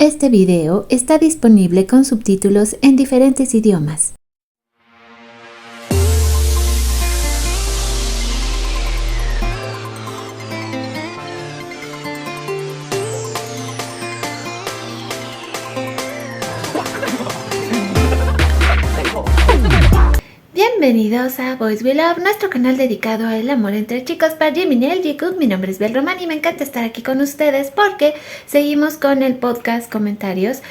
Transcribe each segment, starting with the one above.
Este video está disponible con subtítulos en diferentes idiomas. Bienvenidos a Boys We Love, nuestro canal dedicado al amor entre chicos para Jimin y Jungkook. Mi nombre es Bel Román y me encanta estar aquí con ustedes porque seguimos con el podcast comentarios.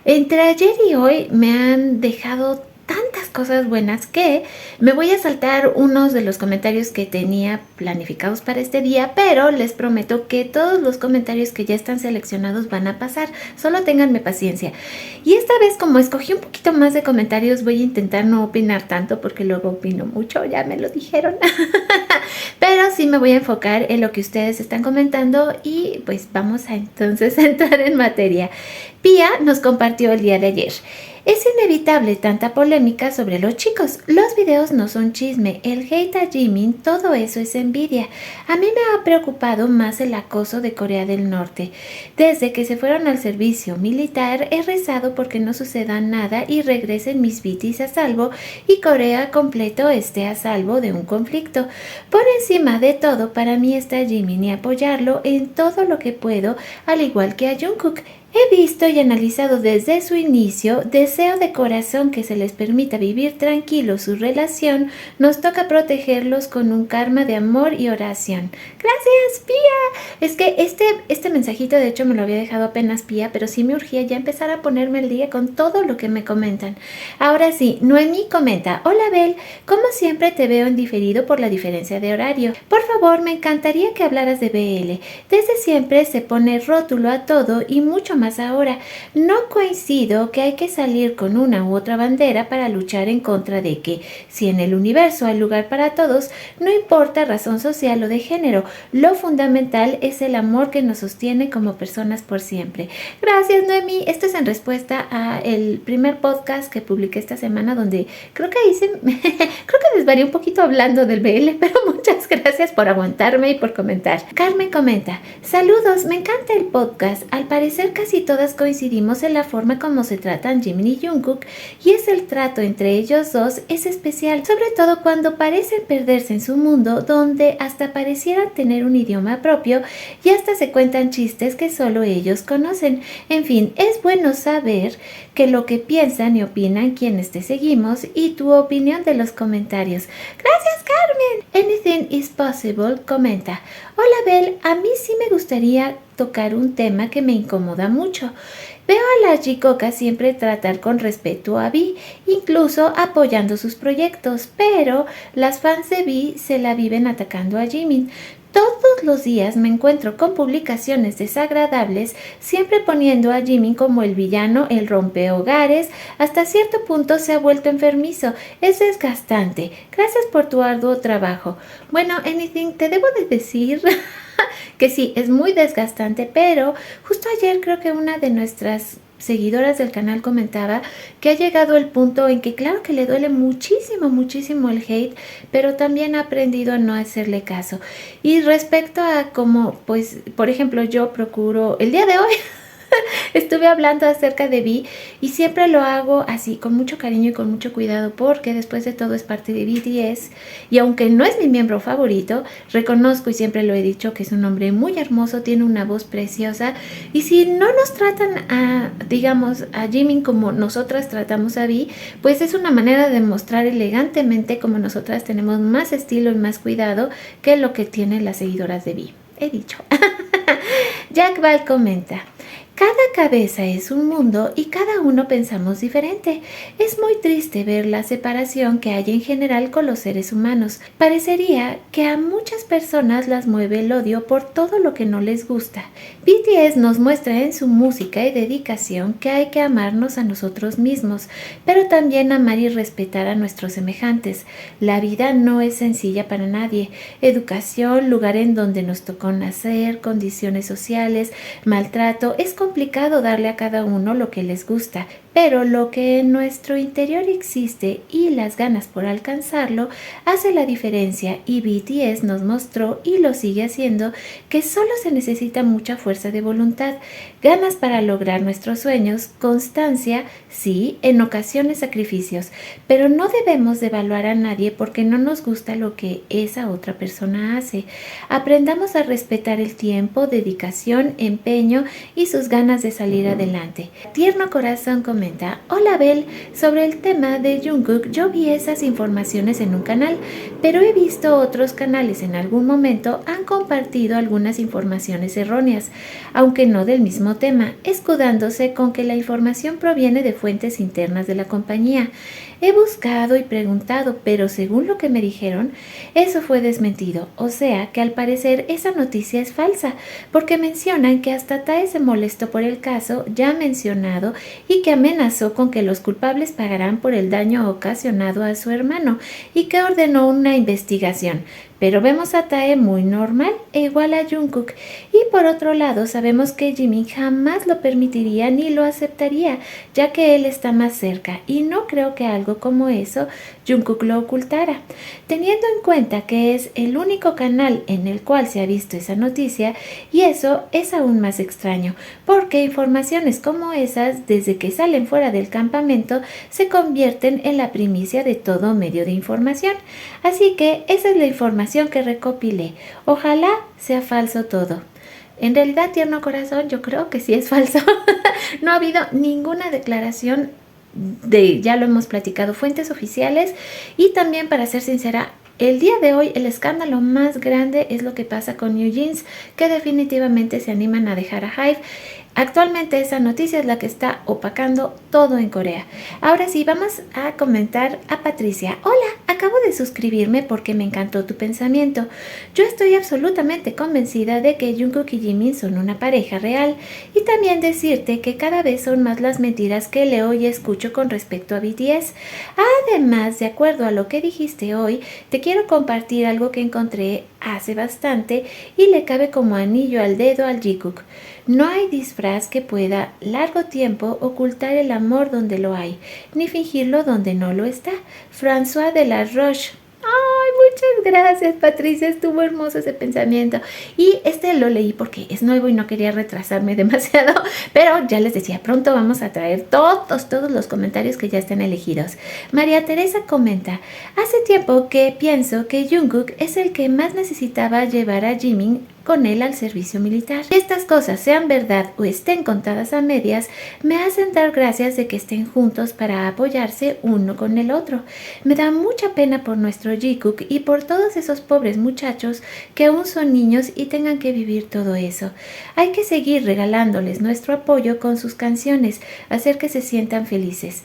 Entre ayer y hoy me han dejado tantas cosas buenas que me voy a saltar unos de los comentarios que tenía planificados para este día, pero les prometo que todos los comentarios que ya están seleccionados van a pasar, solo ténganme paciencia. Y esta vez, como escogí un poquito más de comentarios, voy a intentar no opinar tanto porque luego opino mucho, ya me lo dijeron. Pero sí me voy a enfocar en lo que ustedes están comentando y pues vamos a entonces entrar en materia. Pia nos compartió el día de ayer: es inevitable tanta polémica sobre los chicos. Los videos no son chisme, el hate a Jimin, todo eso es envidia. A mí me ha preocupado más el acoso de Corea del Norte. Desde que se fueron al servicio militar he rezado porque no suceda nada y regresen mis BTS a salvo y Corea completo esté a salvo de un conflicto. Por encima de todo, para mí está Jimin y apoyarlo en todo lo que puedo, al igual que a Jungkook. He visto y analizado desde su inicio, deseo de corazón que se les permita vivir tranquilo su relación, nos toca protegerlos con un karma de amor y oración. Gracias, Pia. Es que este mensajito de hecho me lo había dejado apenas Pia, pero sí me urgía ya empezar a ponerme al día con todo lo que me comentan. Ahora sí, Noemí comenta: hola Bel, como siempre te veo en diferido por la diferencia de horario. Por favor, me encantaría que hablaras de BL. Desde siempre se pone rótulo a todo y mucho más ahora. No coincido que hay que salir con una u otra bandera para luchar en contra de que, si en el universo hay lugar para todos, no importa razón social o de género, lo fundamental es el amor que nos sostiene como personas por siempre. Gracias, Noemí. Esto es en respuesta a el primer podcast que publiqué esta semana, donde creo que creo que desvarié un poquito hablando del BL, pero muchas gracias por aguantarme y por comentar. Carmen comenta: saludos, me encanta el podcast. Al parecer casi todas coincidimos en la forma como se tratan Jimin y Jungkook, y es el trato entre ellos dos es especial, sobre todo cuando parecen perderse en su mundo, donde hasta parecieran tener un idioma propio y hasta se cuentan chistes que solo ellos conocen. En fin, es bueno saber que lo que piensan y opinan quienes te seguimos y tu opinión de los comentarios. Gracias, Carmen. Anything is possible comenta: hola Bel, a mí sí me gustaría tocar un tema que me incomoda mucho. Veo a las Jikocas siempre tratar con respeto a Vi, incluso apoyando sus proyectos, pero las fans de Vi se la viven atacando a Jimin. Todos los días me encuentro con publicaciones desagradables, siempre poniendo a Jimin como el villano, el rompehogares. Hasta cierto punto se ha vuelto enfermizo. Es desgastante. Gracias por tu arduo trabajo. Bueno, Anything, te debo de decir que sí, es muy desgastante, pero justo ayer creo que una de nuestras seguidoras del canal comentaba que ha llegado el punto en que claro que le duele muchísimo el hate, pero también ha aprendido a no hacerle caso. Y respecto a cómo, pues, por ejemplo, yo procuro el día de hoy estuve hablando acerca de Vi y siempre lo hago así, con mucho cariño y con mucho cuidado, porque después de todo es parte de BTS y aunque no es mi miembro favorito, reconozco y siempre lo he dicho que es un hombre muy hermoso, tiene una voz preciosa, y si no nos tratan digamos, a Jimin como nosotras tratamos a Vi, pues es una manera de mostrar elegantemente como nosotras tenemos más estilo y más cuidado que lo que tienen las seguidoras de Vi. He dicho. Jack Val comenta: cada cabeza es un mundo y cada uno pensamos diferente. Es muy triste ver la separación que hay en general con los seres humanos. Parecería que a muchas personas las mueve el odio por todo lo que no les gusta. BTS nos muestra en su música y dedicación que hay que amarnos a nosotros mismos, pero también amar y respetar a nuestros semejantes. La vida no es sencilla para nadie. Educación, lugar en donde nos tocó nacer, condiciones sociales, maltrato, es complicado darle a cada uno lo que les gusta, pero lo que en nuestro interior existe y las ganas por alcanzarlo hace la diferencia, y BTS nos mostró y lo sigue haciendo que solo se necesita mucha fuerza de voluntad, ganas para lograr nuestros sueños, constancia, sí, en ocasiones sacrificios, pero no debemos devaluar a nadie porque no nos gusta lo que esa otra persona hace. Aprendamos a respetar el tiempo, dedicación, empeño y sus ganas de salir adelante. Tierno Corazón comenta: hola Bel, sobre el tema de Jungkook, yo vi esas informaciones en un canal, pero he visto otros canales en algún momento han compartido algunas informaciones erróneas, aunque no del mismo tema, escudándose con que la información proviene de fuentes internas de la compañía. He buscado y preguntado, pero según lo que me dijeron, eso fue desmentido. O sea, que al parecer esa noticia es falsa, porque mencionan que hasta Tae se molestó por el caso ya mencionado y que amenazó con que los culpables pagarán por el daño ocasionado a su hermano y que ordenó una investigación. Pero vemos a Tae muy normal e igual a Jungkook. Y por otro lado sabemos que Jimin jamás lo permitiría ni lo aceptaría, ya que él está más cerca, y no creo que algo como eso Jungkook lo ocultara. Teniendo en cuenta que es el único canal en el cual se ha visto esa noticia, y eso es aún más extraño, porque informaciones como esas, desde que salen fuera del campamento, se convierten en la primicia de todo medio de información. Así que esa es la información que recopilé. Ojalá sea falso todo. En realidad, Tierno Corazón, yo creo que sí es falso. No ha habido ninguna declaración ya lo hemos platicado, fuentes oficiales. Y también, para ser sincera, el día de hoy el escándalo más grande es lo que pasa con New Jeans, que definitivamente se animan a dejar a HYBE. Actualmente esa noticia es la que está opacando todo en Corea. Ahora sí, vamos a comentar a Patricia. Hola, acabo de suscribirme porque me encantó tu pensamiento. Yo estoy absolutamente convencida de que Jungkook y Jimin son una pareja real, y también decirte que cada vez son más las mentiras que leo y escucho con respecto a BTS. Además, de acuerdo a lo que dijiste hoy, te quiero compartir algo que encontré hace bastante y le cabe como anillo al dedo al Jikook. No hay disfraz que pueda largo tiempo ocultar el amor donde lo hay, ni fingirlo donde no lo está. François de la Roche. Ay, muchas gracias, Patricia, estuvo hermoso ese pensamiento. Y lo leí porque es nuevo y no quería retrasarme demasiado, pero ya les decía, pronto vamos a traer todos los comentarios que ya están elegidos. María Teresa comenta: hace tiempo que pienso que Jungkook es el que más necesitaba llevar a Jimin con él al servicio militar. Que estas cosas sean verdad o estén contadas a medias, me hacen dar gracias de que estén juntos para apoyarse uno con el otro. Me da mucha pena por nuestro Jikook y por todos esos pobres muchachos que aún son niños y tengan que vivir todo eso. Hay que seguir regalándoles nuestro apoyo con sus canciones, hacer que se sientan felices.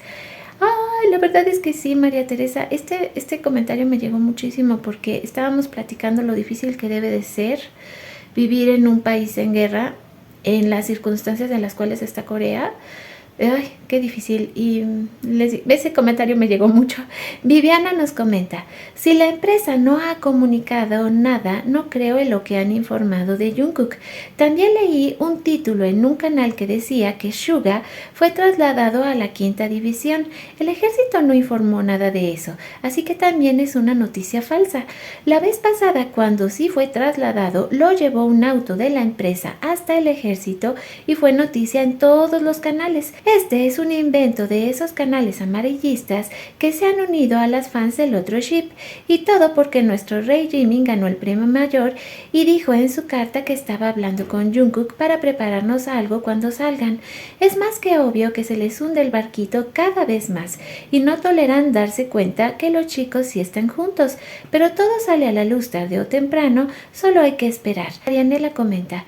Ay, la verdad es que sí, María Teresa, este comentario me llegó muchísimo porque estábamos platicando lo difícil que debe de ser vivir en un país en guerra, en las circunstancias en las cuales está Corea. Ay, qué difícil. Y ese comentario me llegó mucho. Viviana nos comenta: si la empresa no ha comunicado nada, no creo en lo que han informado de Jungkook. También leí un título en un canal que decía que Suga fue trasladado a la 5ª división. El ejército no informó nada de eso, así que también es una noticia falsa. La vez pasada, cuando sí fue trasladado, lo llevó un auto de la empresa hasta el ejército y fue noticia en todos los canales. Este es un invento de esos canales amarillistas que se han unido a las fans del otro ship, y todo porque nuestro rey Jimin ganó el premio mayor y dijo en su carta que estaba hablando con Jungkook para prepararnos algo cuando salgan. Es más que obvio que se les hunde el barquito cada vez más y no toleran darse cuenta que los chicos sí están juntos, pero todo sale a la luz tarde o temprano, solo hay que esperar. Arianela comenta: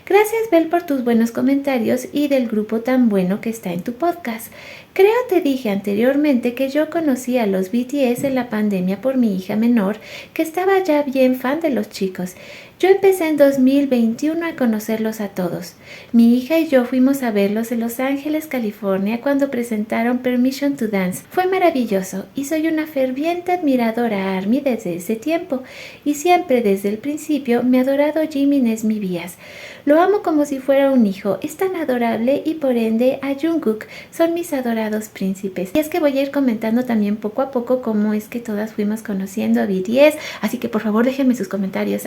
gracias, Bel, por tus buenos comentarios y del grupo tan bueno que está en tu podcast. Creo te dije anteriormente que yo conocí a los BTS en la pandemia por mi hija menor, que estaba ya bien fan de los chicos. Yo empecé en 2021 a conocerlos a todos. Mi hija y yo fuimos a verlos en Los Ángeles, California, cuando presentaron Permission to Dance. Fue maravilloso y soy una ferviente admiradora a ARMY desde ese tiempo y siempre desde el principio me ha adorado Jimin Nesmi Vías. Lo amo como si fuera un hijo, es tan adorable y por ende a Jungkook son mis adorados príncipes. Y es que voy a ir comentando también poco a poco cómo es que todas fuimos conociendo a BTS, así que por favor déjenme sus comentarios.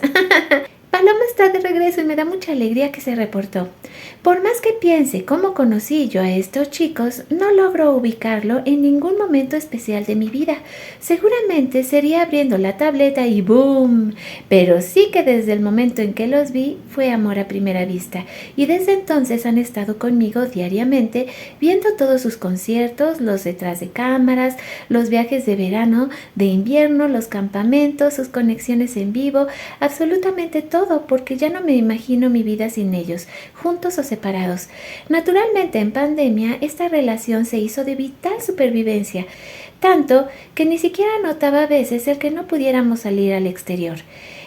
Paloma está de regreso y me da mucha alegría que se reportó. Por más que piense cómo conocí yo a estos chicos, no logro ubicarlo en ningún momento especial de mi vida. Seguramente sería abriendo la tableta y ¡boom! Pero sí que desde el momento en que los vi fue amor a primera vista y desde entonces han estado conmigo diariamente viendo todos sus conciertos, los detrás de cámaras, los viajes de verano, de invierno, los campamentos, sus conexiones en vivo, absolutamente todo, porque ya no me imagino mi vida sin ellos, juntos o separados. Naturalmente en pandemia esta relación se hizo de vital supervivencia, tanto que ni siquiera notaba a veces el que no pudiéramos salir al exterior.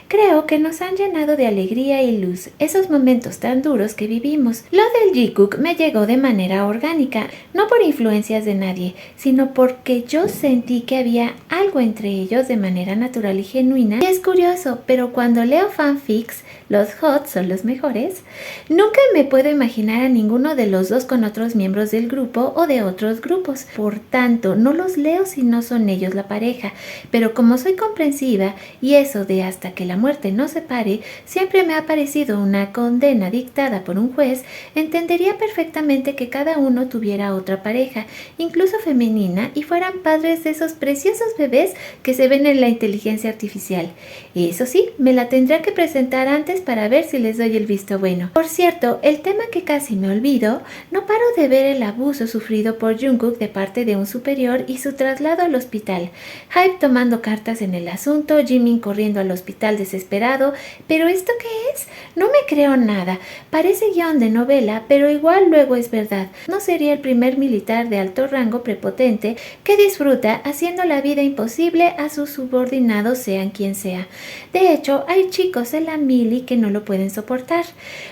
Creo que nos han llenado de alegría y luz esos momentos tan duros que vivimos. Lo del Jikook me llegó de manera orgánica, no por influencias de nadie, sino porque yo sentí que había algo entre ellos de manera natural y genuina. Y es curioso, pero cuando leo fanfics, los hot son los mejores, nunca me puedo imaginar a ninguno de los dos con otros miembros del grupo o de otros grupos. Por tanto, no los leo si no son ellos la pareja, pero como soy comprensiva y eso de hasta que la muerte nos separe siempre me ha parecido una condena dictada por un juez, entendería perfectamente que cada uno tuviera otra pareja, incluso femenina, y fueran padres de esos preciosos bebés que se ven en la inteligencia artificial. Eso sí, me la tendrá que presentar antes para ver si les doy el visto bueno. Por cierto, el tema que casi me olvido, no paro de ver el abuso sufrido por Jungkook de parte de un superior y su traslado al hospital. Hype tomando cartas en el asunto, Jimin corriendo al hospital desesperado. ¿Pero esto qué es? No me creo nada. Parece guión de novela, pero igual luego es verdad. No sería el primer militar de alto rango prepotente que disfruta haciendo la vida imposible a sus subordinados, sean quien sea. De hecho, hay chicos en la mili que no lo pueden soportar.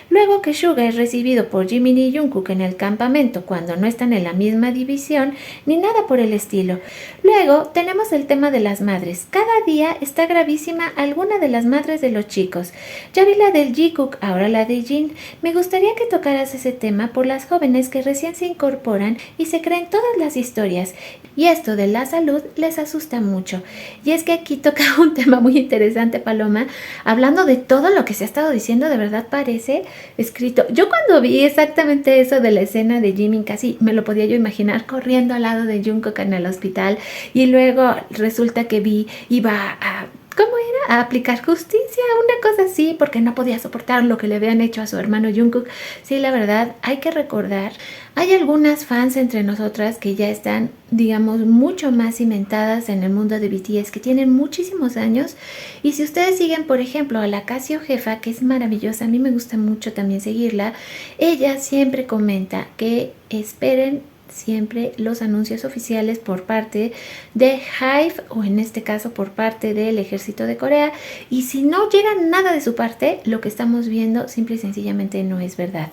Luego que Suga es recibido por Jimin y Jungkook en el campamento cuando no están en la misma división, ni nada por el estilo. Luego tenemos el tema de las madres. Cada día está gravísima alguna de las madres de los chicos. Ya vi la del Jikook, ahora la de Jin. Me gustaría que tocaras ese tema por las jóvenes que recién se incorporan y se creen todas las historias. Y esto de la salud les asusta mucho. Y es que aquí toca un tema muy interesante, Paloma. Hablando de todo lo que se ha estado diciendo, de verdad parece escrito. Yo cuando vi exactamente eso de la escena de Jimin, casi me lo podía yo imaginar corriendo al lado de Jungkook en el hospital. Y luego resulta que iba a... ¿Cómo era? A aplicar justicia, una cosa así, porque no podía soportar lo que le habían hecho a su hermano Jungkook. Sí, la verdad, hay que recordar, hay algunas fans entre nosotras que ya están, digamos, mucho más cimentadas en el mundo de BTS, que tienen muchísimos años. Y si ustedes siguen, por ejemplo, a la Casio Jefa, que es maravillosa, a mí me gusta mucho también seguirla, ella siempre comenta que esperen siempre los anuncios oficiales por parte de HYBE o en este caso por parte del ejército de Corea, y si no llega nada de su parte, lo que estamos viendo simple y sencillamente no es verdad.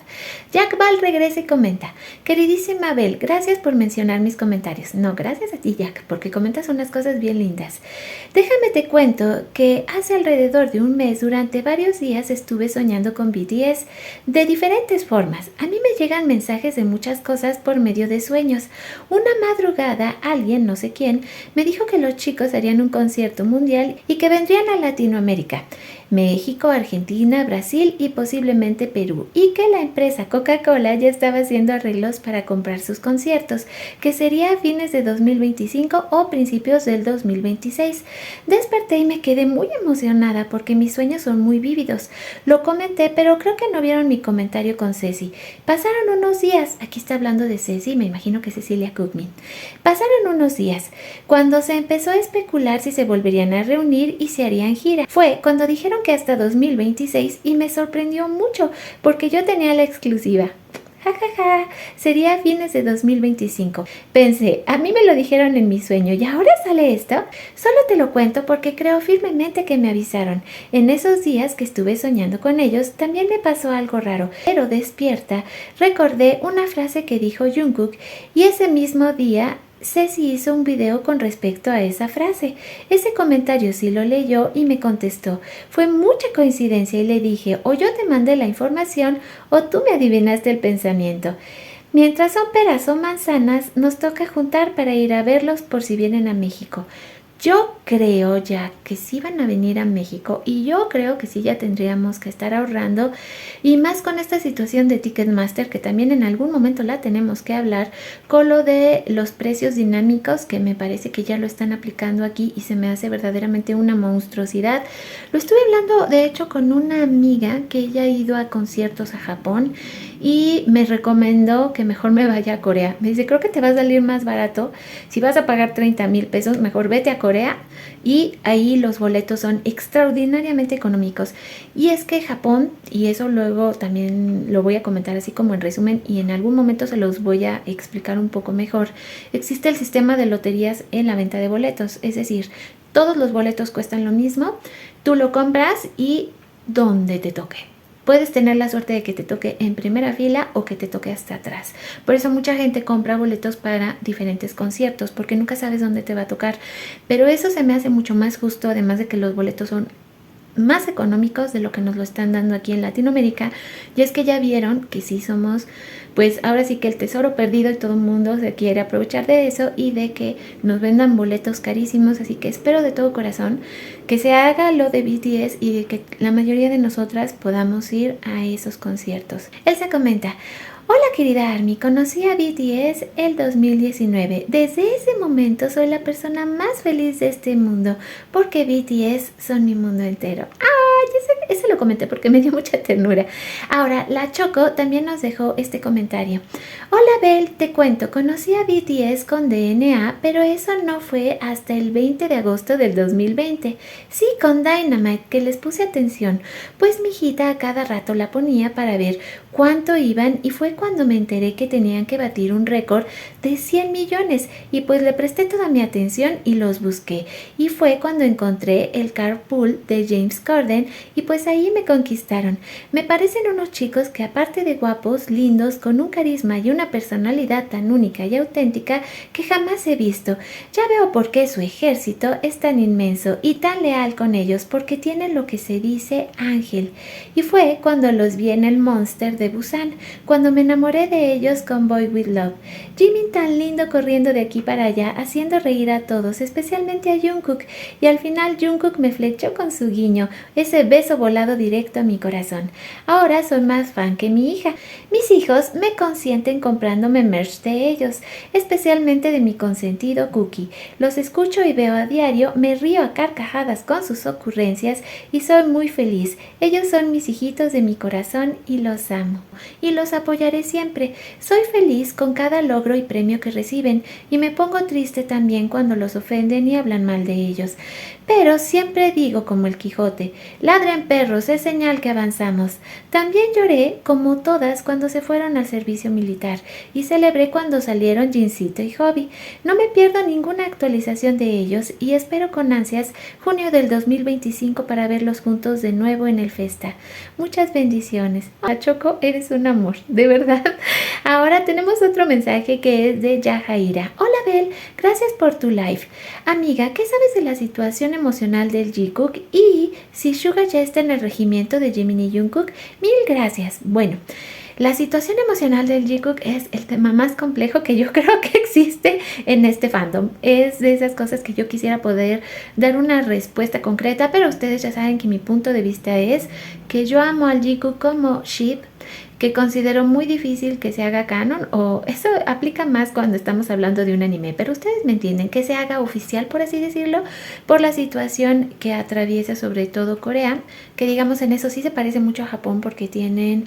Jack Ball regresa y comenta: queridísima Bel, gracias por mencionar mis comentarios. No, gracias a ti, Jack, porque comentas unas cosas bien lindas. Déjame te cuento que hace alrededor de un mes, durante varios días estuve soñando con BTS de diferentes formas. A mí me llegan mensajes de muchas cosas por medio de sueños. Una madrugada alguien, no sé quién, me dijo que los chicos harían un concierto mundial y que vendrían a Latinoamérica, México, Argentina, Brasil y posiblemente Perú, y que la empresa Coca-Cola ya estaba haciendo arreglos para comprar sus conciertos, que sería a fines de 2025 o principios del 2026. Desperté y me quedé muy emocionada porque mis sueños son muy vívidos. Lo comenté, pero creo que no vieron mi comentario con Ceci. Pasaron unos días, aquí está hablando de Ceci, me imagino que Cecilia Cookmin. Pasaron unos días, cuando se empezó a especular si se volverían a reunir y se harían gira. Fue cuando dijeron que hasta 2026 y me sorprendió mucho porque yo tenía la exclusiva. jajaja, sería a fines de 2025. Pensé, a mí me lo dijeron en mi sueño y ahora sale esto. Solo te lo cuento porque creo firmemente que me avisaron. En esos días que estuve soñando con ellos también me pasó algo raro, pero despierta recordé una frase que dijo Jungkook y ese mismo día Ceci hizo un video con respecto a esa frase. Ese comentario sí lo leyó y me contestó. Fue mucha coincidencia y le dije, o yo te mandé la información o tú me adivinaste el pensamiento. Mientras son peras o manzanas, nos toca juntar para ir a verlos por si vienen a México. Yo creo ya que sí van a venir a México y yo creo que sí ya tendríamos que estar ahorrando y más con esta situación de Ticketmaster que también en algún momento la tenemos que hablar con lo de los precios dinámicos que me parece que ya lo están aplicando aquí y se me hace verdaderamente una monstruosidad. Lo estuve hablando de hecho con una amiga que ella ha ido a conciertos a Japón y me recomendó que mejor me vaya a Corea. Me dice, creo que te va a salir más barato. Si vas a pagar 30,000 pesos, mejor vete a Corea y ahí los boletos son extraordinariamente económicos. Y es que Japón, y eso luego también lo voy a comentar así como en resumen y en algún momento se los voy a explicar un poco mejor, existe el sistema de loterías en la venta de boletos. Es decir, todos los boletos cuestan lo mismo, tú lo compras y donde te toque. Puedes tener la suerte de que te toque en primera fila o que te toque hasta atrás. Por eso mucha gente compra boletos para diferentes conciertos, porque nunca sabes dónde te va a tocar. Pero eso se me hace mucho más justo, además de que los boletos son más económicos de lo que nos lo están dando aquí en Latinoamérica. Y es que ya vieron que sí somos, pues ahora sí que el tesoro perdido y todo el mundo se quiere aprovechar de eso y de que nos vendan boletos carísimos. Así que espero de todo corazón que se haga lo de BTS y de que la mayoría de nosotras podamos ir a esos conciertos. Elsa comenta: hola querida Army, conocí a BTS el 2019. Desde ese momento soy la persona más feliz de este mundo porque BTS son mi mundo entero. Ese lo comenté porque me dio mucha ternura. Ahora, la Choco también nos dejó este comentario. Hola Bel, te cuento, conocí a BTS con DNA, pero eso no fue hasta el 20 de agosto del 2020. Sí, con Dynamite, que les puse atención, pues mi hijita a cada rato la ponía para ver cuánto iban y fue cuando me enteré que tenían que batir un récord de 100 millones y pues le presté toda mi atención y los busqué. Y fue cuando encontré el Carpool de James Corden y pues ahí me conquistaron. Me parecen unos chicos que aparte de guapos, lindos, con un carisma y una personalidad tan única y auténtica que jamás he visto. Ya veo por qué su ejército es tan inmenso y tan leal con ellos, porque tienen lo que se dice ángel. Y fue cuando los vi en el Monster de Busan, cuando me enamoré de ellos con Boy With Love. Jimin tan lindo corriendo de aquí para allá, haciendo reír a todos, especialmente a Jungkook, y al final Jungkook me flechó con su guiño, ese beso volado directo a mi corazón. Ahora soy más fan que mi hija. Mis hijos me consienten comprándome merch de ellos, especialmente de mi consentido Cookie. Los escucho y veo a diario, me río a carcajadas con sus ocurrencias y soy muy feliz. Ellos son mis hijitos de mi corazón y los amo. Y los apoyaré siempre. Soy feliz con cada logro y premio que reciben y me pongo triste también cuando los ofenden y hablan mal de ellos. Pero siempre digo como el Quijote, ladren perros, es señal que avanzamos. También lloré como todas cuando se fueron al servicio militar y celebré cuando salieron Jincito y Hobby. No me pierdo ninguna actualización de ellos y espero con ansias junio del 2025 para verlos juntos de nuevo en el Festa. Muchas bendiciones. Choco, eres un amor, de verdad. Ahora tenemos otro mensaje que es de Yajaira. Hola Bel, gracias por tu live. Amiga, ¿qué sabes de la situación emocional del Jungkook y si Suga ya está en el regimiento de Jimin y Jungkook? Mil gracias. Bueno, la situación emocional del Jungkook es el tema más complejo que yo creo que existe en este fandom. Es de esas cosas que yo quisiera poder dar una respuesta concreta, pero ustedes ya saben que mi punto de vista es que yo amo al Jungkook como ship, que considero muy difícil que se haga canon, o eso aplica más cuando estamos hablando de un anime, pero ustedes me entienden, que se haga oficial, por así decirlo, por la situación que atraviesa sobre todo Corea, que digamos en eso sí se parece mucho a Japón porque tienen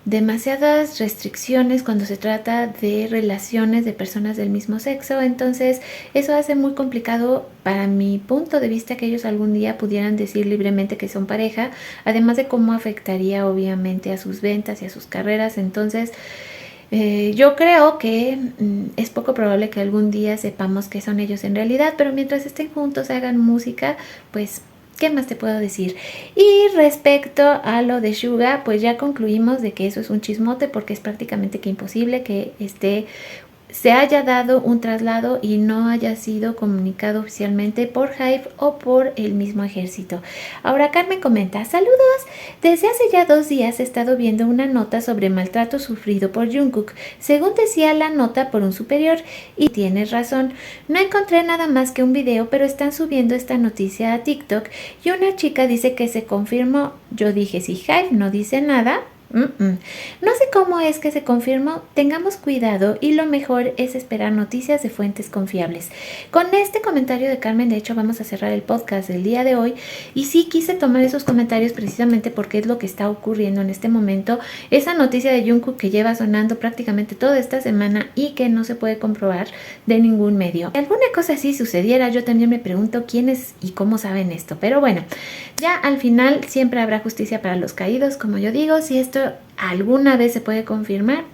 demasiadas restricciones cuando se trata de relaciones de personas del mismo sexo. Entonces eso hace muy complicado para mi punto de vista que ellos algún día pudieran decir libremente que son pareja, además de cómo afectaría obviamente a sus ventas y a sus carreras. Entonces Yo creo que es poco probable que algún día sepamos que son ellos en realidad, pero mientras estén juntos, hagan música, pues ¿qué más te puedo decir? Y respecto a lo de Suga, pues ya concluimos de que eso es un chismote porque es prácticamente que imposible que se haya dado un traslado y no haya sido comunicado oficialmente por Hybe o por el mismo ejército. Ahora Carmen comenta, saludos, desde hace ya 2 días he estado viendo una nota sobre maltrato sufrido por Jungkook, según decía la nota por un superior, y tienes razón, no encontré nada más que un video, pero están subiendo esta noticia a TikTok y una chica dice que se confirmó. Yo dije, si Hybe no dice nada, no sé cómo es que se confirmó, tengamos cuidado y lo mejor es esperar noticias de fuentes confiables. Con este comentario de Carmen, de hecho, vamos a cerrar el podcast del día de hoy y sí quise tomar esos comentarios precisamente porque es lo que está ocurriendo en este momento. Esa noticia de Jungkook que lleva sonando prácticamente toda esta semana y que no se puede comprobar de ningún medio. Si alguna cosa así sucediera, yo también me pregunto quiénes y cómo saben esto, pero bueno, ya al final siempre habrá justicia para los caídos, como yo digo. Si esto alguna vez se puede confirmar,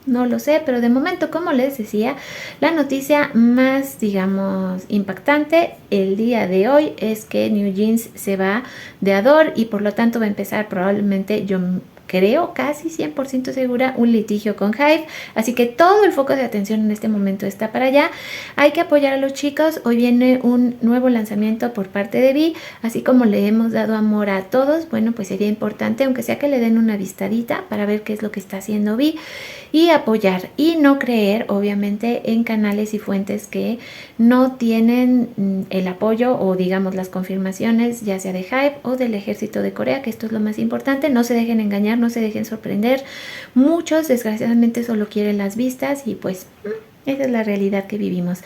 no lo sé, pero de momento, como les decía, la noticia más, digamos, impactante el día de hoy es que New Jeans se va de Adore y por lo tanto va a empezar probablemente, yo creo casi 100% segura, un litigio con Hybe, así que todo el foco de atención en este momento está para allá. Hay que apoyar a los chicos. Hoy viene un nuevo lanzamiento por parte de V, así como le hemos dado amor a todos, bueno, pues sería importante, aunque sea que le den una vistadita para ver qué es lo que está haciendo V y apoyar y no creer obviamente en canales y fuentes que no tienen el apoyo o digamos las confirmaciones ya sea de Hybe o del ejército de Corea, que esto es lo más importante. No se dejen engañar, no se dejen sorprender. Muchos desgraciadamente solo quieren las vistas y pues esa es la realidad que vivimos.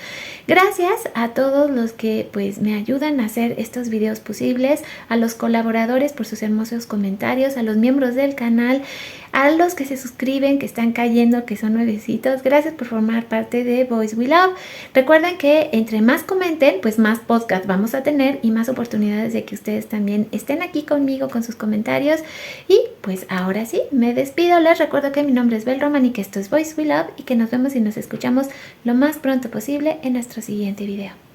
Gracias a todos los que pues me ayudan a hacer estos videos posibles, a los colaboradores por sus hermosos comentarios, a los miembros del canal, a los que se suscriben, que están cayendo, que son nuevecitos. Gracias por formar parte de Boys We Love. Recuerden que entre más comenten, pues más podcast vamos a tener y más oportunidades de que ustedes también estén aquí conmigo con sus comentarios. Y pues ahora sí, me despido. Les recuerdo que mi nombre es Bel Roman y que esto es Boys We Love y que nos vemos y nos escuchamos lo más pronto posible en nuestro siguiente video.